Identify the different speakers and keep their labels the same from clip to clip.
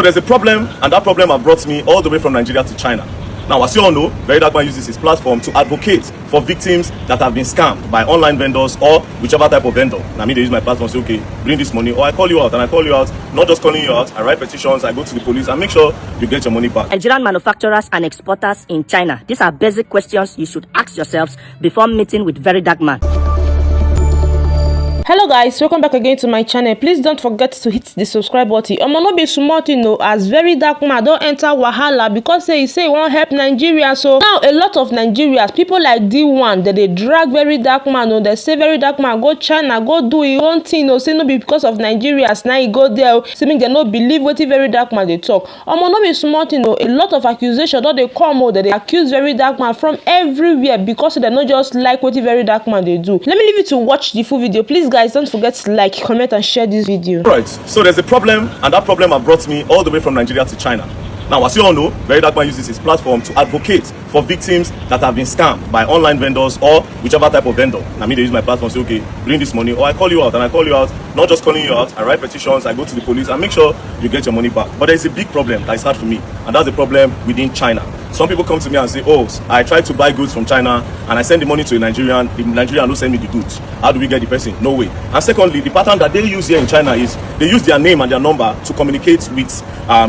Speaker 1: There's a problem, and that problem has brought me all the way from Nigeria to China. Now, as you all know, Verydarkman uses his platform to advocate for victims that have been scammed by online vendors or whichever type of vendor. Now, they use my platform to say, okay, bring this money, or I call you out, and I call you out, not just calling you out, I write petitions, I go to the police, and make sure you get your money back.
Speaker 2: Nigerian manufacturers and exporters in China. These are basic questions you should ask yourselves before meeting with Verydarkman.
Speaker 3: Hello guys, welcome back again to my channel. Please don't forget to hit the subscribe button. No be small thing o, as Verydarkman don enter wahala because he say he wan help Nigeria. So now a lot of Nigerians, people like D1, they drag Verydarkman o. They say Verydarkman go China, go do his own thing o. Say no be because of Nigerians now he go there o. Say make they no believe wetin Verydarkman dey talk. No be small thing o. A lot of accusations don dey come o. They accuse Verydarkman from everywhere because they no just like wetin Verydarkman dey do. Let me leave you to watch the full video, please guys. Don't forget to like, comment and share this video.
Speaker 1: Right, so there's a problem, and that problem has brought me all the way from Nigeria to China. Now, as you all know, Verydarkman uses his platform to advocate for victims that have been scammed by online vendors or whichever type of vendor. Now, they use my platform to say, okay, bring this money, or I call you out, and I call you out, not just calling you out, I write petitions, I go to the police, and make sure you get your money back. But there's a big problem that is hard for me, and that's the problem within China. Some people come to me and say, oh, I tried to buy goods from China, and I send the money to a Nigerian, the Nigerian don't send me the goods. How do we get the person? No way. And secondly, the pattern that they use here in China is they use their name and their number to communicate with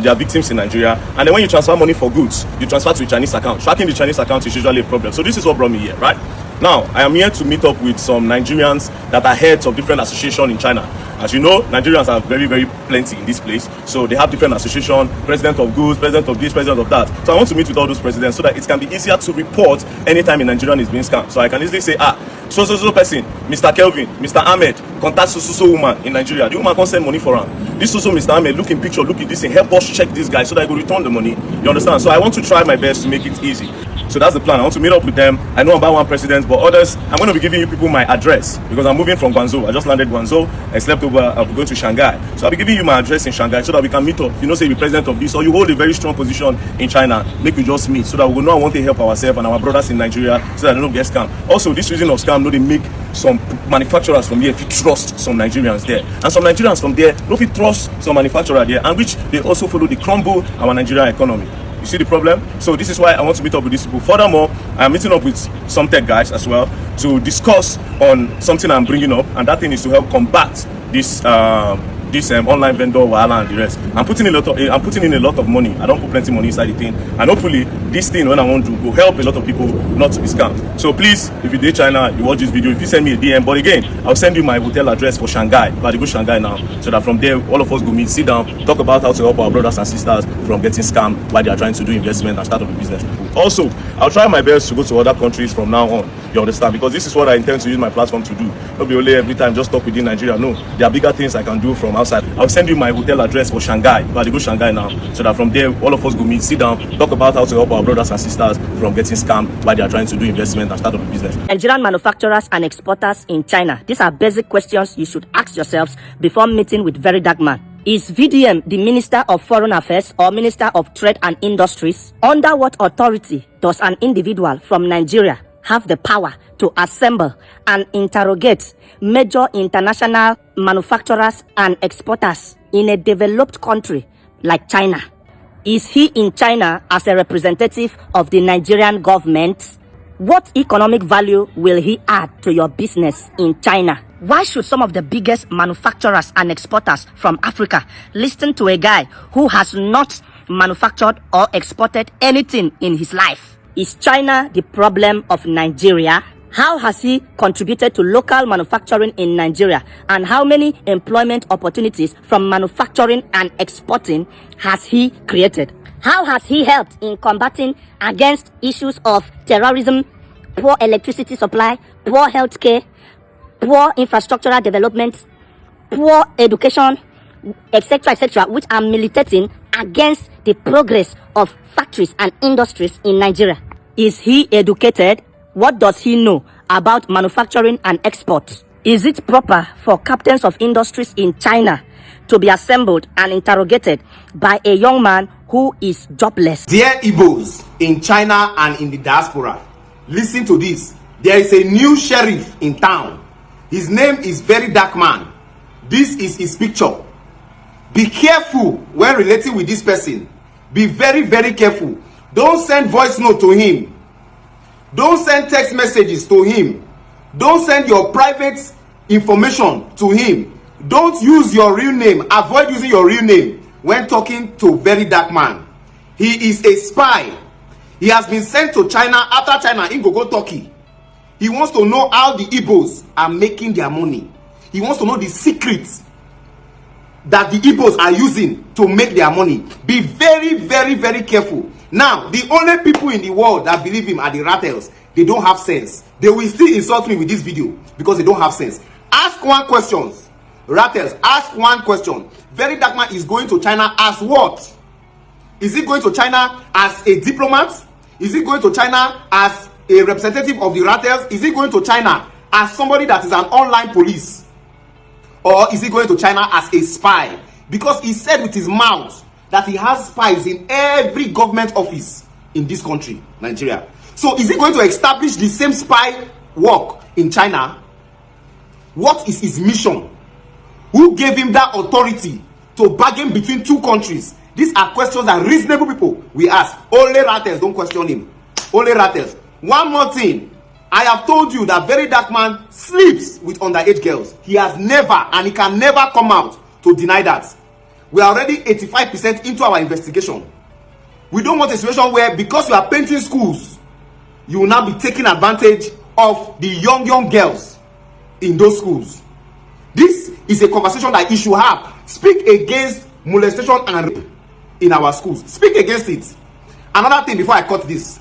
Speaker 1: their victims in Nigeria, and then when you transfer money for goods, you transfer to a Chinese account. Tracking the Chinese account is usually a problem. So this is what brought me here, right? Now, I am here to meet up with some Nigerians that are heads of different associations in China. As you know, Nigerians are very, very plenty in this place. So they have different associations, president of goods, president of this, president of that. So I want to meet with all those presidents so that it can be easier to report anytime a Nigerian is being scammed. So I can easily say, so person, Mr. Kelvin, Mr. Ahmed, contact so woman in Nigeria. The woman can send money for her. This also Mr. Ahmed, look in picture, look at this thing, help us check this guy so that I will return the money. You understand? So I want to try my best to make it easy. So that's the plan. I want to meet up with them. I know about one president, but others, I'm going to be giving you people my address because I'm moving from Guangzhou. I just landed Guangzhou. I slept over. I'll be going to Shanghai. So I'll be giving you my address in Shanghai so that we can meet up. You know, say you're president of this, or you hold a very strong position in China. Make we just meet so that we will know I want to help ourselves and our brothers in Nigeria so that they don't get scammed. Also, this reason of scam, no, they make some manufacturers from here if you trust some Nigerians there, and some Nigerians from there, no, if you trust some manufacturer there, and which they also follow the crumble our Nigerian economy. You see the problem? So this is why I want to meet up with these people. Furthermore, I'm meeting up with some tech guys as well to discuss on something I'm bringing up, and that thing is to help combat this online vendor wahala and the rest. I'm putting in a lot of money. I don't put plenty money inside the thing, and hopefully this thing when I want to will help a lot of people not to be scammed. So please, if you're in China, you watch this video, if you send me a DM, but again, I'll send you my hotel address for Shanghai. But I go Shanghai now, so that from there all of us go meet, sit down, talk about how to help our brothers and sisters from getting scammed while they are trying to do investment and start up a business. Also, I'll try my best to go to other countries from now on. You understand? Because this is what I intend to use my platform to do. Not be only every time just talk within Nigeria. No, there are bigger things I can do from outside. I'll send you my hotel address for Shanghai. But I go Shanghai now, so that from there all of us go meet, sit down, talk about how to help our brothers and sisters from getting scammed while they are trying to do investment and start up a business.
Speaker 2: Nigerian manufacturers and exporters in China. These are basic questions you should ask yourselves before meeting with Verydarkman. Is VDM the Minister of Foreign Affairs or Minister of Trade and Industries? Under what authority does an individual from Nigeria have the power to assemble and interrogate major international manufacturers and exporters in a developed country like China? Is he in China as a representative of the Nigerian government? What economic value will he add to your business in China? Why should some of the biggest manufacturers and exporters from Africa listen to a guy who has not manufactured or exported anything in his life? Is China the problem of Nigeria? How has he contributed to local manufacturing in Nigeria? And how many employment opportunities from manufacturing and exporting has he created? How has he helped in combating against issues of terrorism, poor electricity supply, poor healthcare, poor infrastructural development, poor education, etc., which are militating against the progress of factories and industries in Nigeria? Is he educated? What does he know about manufacturing and export? Is it proper for captains of industries in China to be assembled and interrogated by a young man who is jobless?
Speaker 4: Dear Igbos in China and in the diaspora, listen to this. There is a new sheriff in town. His name is Verydarkman. This is his picture. Be careful when relating with this person. Be very, very careful. Don't send voice note to him. Don't send text messages to him. Don't send your private information to him. Don't use your real name. Avoid using your real name when talking to Verydarkman. He is a spy. He has been sent to China. After China, he go Turkey. He wants to know how the Igbos are making their money. He wants to know the secrets that the Igbos are using to make their money. Be very, very, very careful. Now, the only people in the world that believe him are the rattles. They don't have sense. They will still insult me with this video because they don't have sense. Ask one question. Rattles, ask one question. Verydarkman is going to China as what? Is he going to China as a diplomat? Is he going to China as a representative of the rattles? Is he going to China as somebody that is an online police? Or is he going to China as a spy? Because he said with his mouth that he has spies in every government office in this country, Nigeria. So is he going to establish the same spy work in China? What is his mission? Who gave him that authority to bargain between two countries? These are questions that reasonable people we ask. Only rattles don't question him. Only rattles. One more thing. I have told you that Verydarkman sleeps with underage girls. He has never and he can never come out to deny that. We are already 85% into our investigation. We don't want a situation where because you are painting schools, you will now be taking advantage of the young girls in those schools. This is a conversation that you should have. Speak against molestation and rape in our schools. Speak against it. Another thing before I cut this.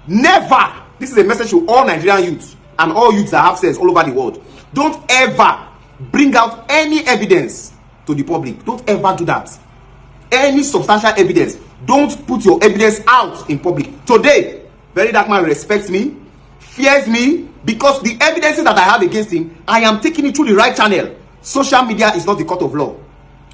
Speaker 4: Never, this is a message to all Nigerian youths and all youths that have sense all over the world. Don't ever bring out any evidence to the public. Don't ever do that. Any substantial evidence. Don't put your evidence out in public. Today, Verydarkman respects me, fears me, because the evidences that I have against him, I am taking it through the right channel. Social media is not the court of law.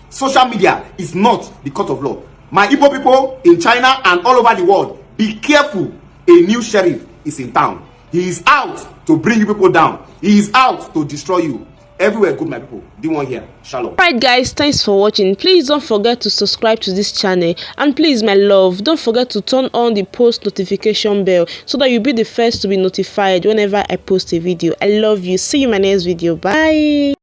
Speaker 4: Social media is not the court of law. My Igbo people in China and all over the world, be careful. A new sheriff is in town. He is out to bring you people down. He is out to destroy you. Everywhere good, my people. Do one here. Shalom.
Speaker 3: Alright guys, thanks for watching. Please don't forget to subscribe to this channel, and please my love, don't forget to turn on the post notification bell so that you'll be the first to be notified whenever I post a video. I love you. See you in my next video. Bye.